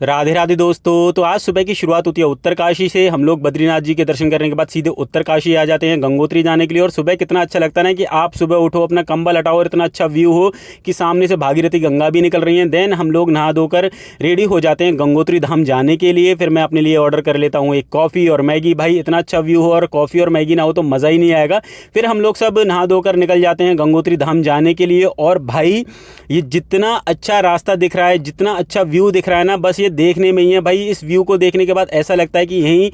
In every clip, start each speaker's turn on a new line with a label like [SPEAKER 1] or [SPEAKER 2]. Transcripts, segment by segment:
[SPEAKER 1] राधे राधे दोस्तों। तो आज सुबह की शुरुआत होती है उत्तरकाशी से। हम लोग बद्रीनाथ जी के दर्शन करने के बाद सीधे उत्तरकाशी आ जाते हैं गंगोत्री जाने के लिए। और सुबह कितना अच्छा लगता है ना कि आप सुबह उठो, अपना कंबल हटाओ और इतना अच्छा व्यू हो कि सामने से भागीरथी गंगा भी निकल रही है। देन हम लोग नहा धोकर रेडी हो जाते हैं गंगोत्री धाम जाने के लिए। फिर मैं अपने लिए ऑर्डर कर लेता हूँ एक कॉफ़ी और मैगी। भाई इतना अच्छा व्यू हो और कॉफ़ी और मैगी ना हो तो मज़ा ही नहीं आएगा। फिर हम लोग सब नहा धोकर निकल जाते हैं गंगोत्री धाम जाने के लिए। और भाई ये जितना अच्छा रास्ता दिख रहा है, जितना अच्छा व्यू दिख रहा है ना, बस ये देखने में ही है। भाई इस व्यू को देखने के बाद ऐसा लगता है कि यहीं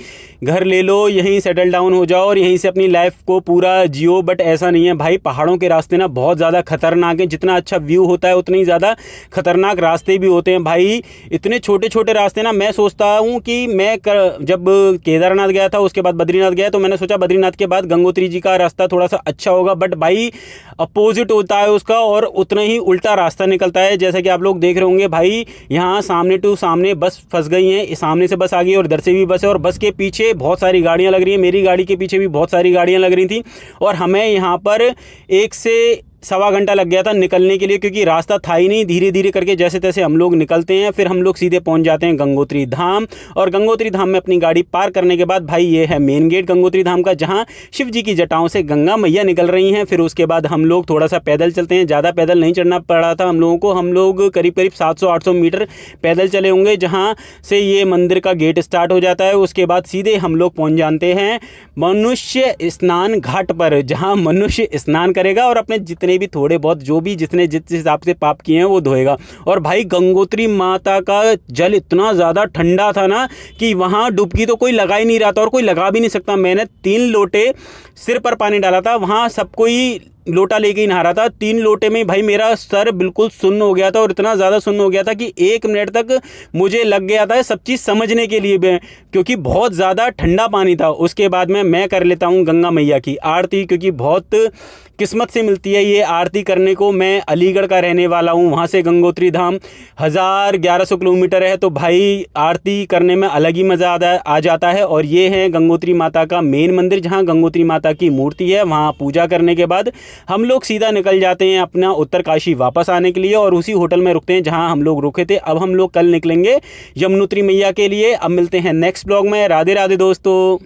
[SPEAKER 1] घर ले लो, यहीं सेटल डाउन हो जाओ और यहीं से अपनी लाइफ को पूरा जियो। बट ऐसा नहीं है भाई, पहाड़ों के रास्ते ना बहुत ज़्यादा खतरनाक हैं। जितना अच्छा व्यू होता है उतनी ज़्यादा खतरनाक रास्ते भी होते हैं। भाई इतने छोटे छोटे रास्ते ना, मैं सोचता हूँ कि जब केदारनाथ गया था उसके बाद बद्रीनाथ गया तो मैंने सोचा बद्रीनाथ के बाद गंगोत्री जी का रास्ता थोड़ा सा अच्छा होगा। बट भाई अपोजिट होता है उसका और उतना ही उल्टा रास्ता निकलता है। जैसा कि आप लोग देख रहे होंगे भाई, यहाँ सामने टू सामने बस फंस गई है। सामने से बस आ गई और इधर से भी बस है और बस के पीछे बहुत सारी गाड़ियाँ लग रही हैं। मेरी गाड़ी के पीछे भी बहुत सारी गाड़ियाँ लग रही थी और हमें यहाँ पर 1 से सवा घंटा लग गया था निकलने के लिए, क्योंकि रास्ता था ही नहीं। धीरे धीरे करके जैसे तैसे हम लोग निकलते हैं। फिर हम लोग सीधे पहुंच जाते हैं गंगोत्री धाम। और गंगोत्री धाम में अपनी गाड़ी पार्क करने के बाद भाई ये है मेन गेट गंगोत्री धाम का, जहां शिव जी की जटाओं से गंगा मैया निकल रही हैं। फिर उसके बाद हम लोग थोड़ा सा पैदल चलते हैं। ज़्यादा पैदल नहीं चढ़ना पड़ा था हम लोगों को। हम लोग करीब करीब 700-800 मीटर पैदल चले होंगे, जहाँ से ये मंदिर का गेट स्टार्ट हो जाता है। उसके बाद सीधे हम लोग पहुँच जाते हैं मनुष्य स्नान घाट पर, जहाँ मनुष्य स्नान करेगा और अपने जितने भी थोड़े बहुत जिसने जिस हिसाब से पाप किए हैं वो धोएगा। और भाई गंगोत्री माता का जल इतना ज़्यादा ठंडा था ना कि वहाँ डुबकी तो कोई लगा ही नहीं रहा था और कोई लगा भी नहीं सकता। मैंने 3 लोटे सिर पर पानी डाला था, वहाँ सब कोई लोटा लेके ही नहा रहा था। 3 लोटे में भाई मेरा सर बिल्कुल सुन्न हो गया था और इतना ज़्यादा सुन्न हो गया था कि 1 मिनट तक मुझे लग गया था सब चीज़ समझने के लिए भी, क्योंकि बहुत ज़्यादा ठंडा पानी था। उसके बाद में मैं कर लेता हूँ गंगा मैया की आरती, क्योंकि बहुत किस्मत से मिलती है ये आरती करने को। मैं अलीगढ़ का रहने वाला हूँ, वहाँ से गंगोत्री धाम 1000-1100 किलोमीटर है। तो भाई आरती करने में अलग ही मज़ा आ जाता है। और ये है गंगोत्री माता का मेन मंदिर, जहाँ गंगोत्री माता की मूर्ति है। वहाँ पूजा करने के बाद हम लोग सीधा निकल जाते हैं अपना उत्तरकाशी वापस आने के लिए और उसी होटल में रुकते हैं जहाँ हम लोग रुके थे। अब हम लोग कल निकलेंगे यमुनोत्री मैया के लिए। अब मिलते हैं नेक्स्ट ब्लॉग में। राधे राधे दोस्तों।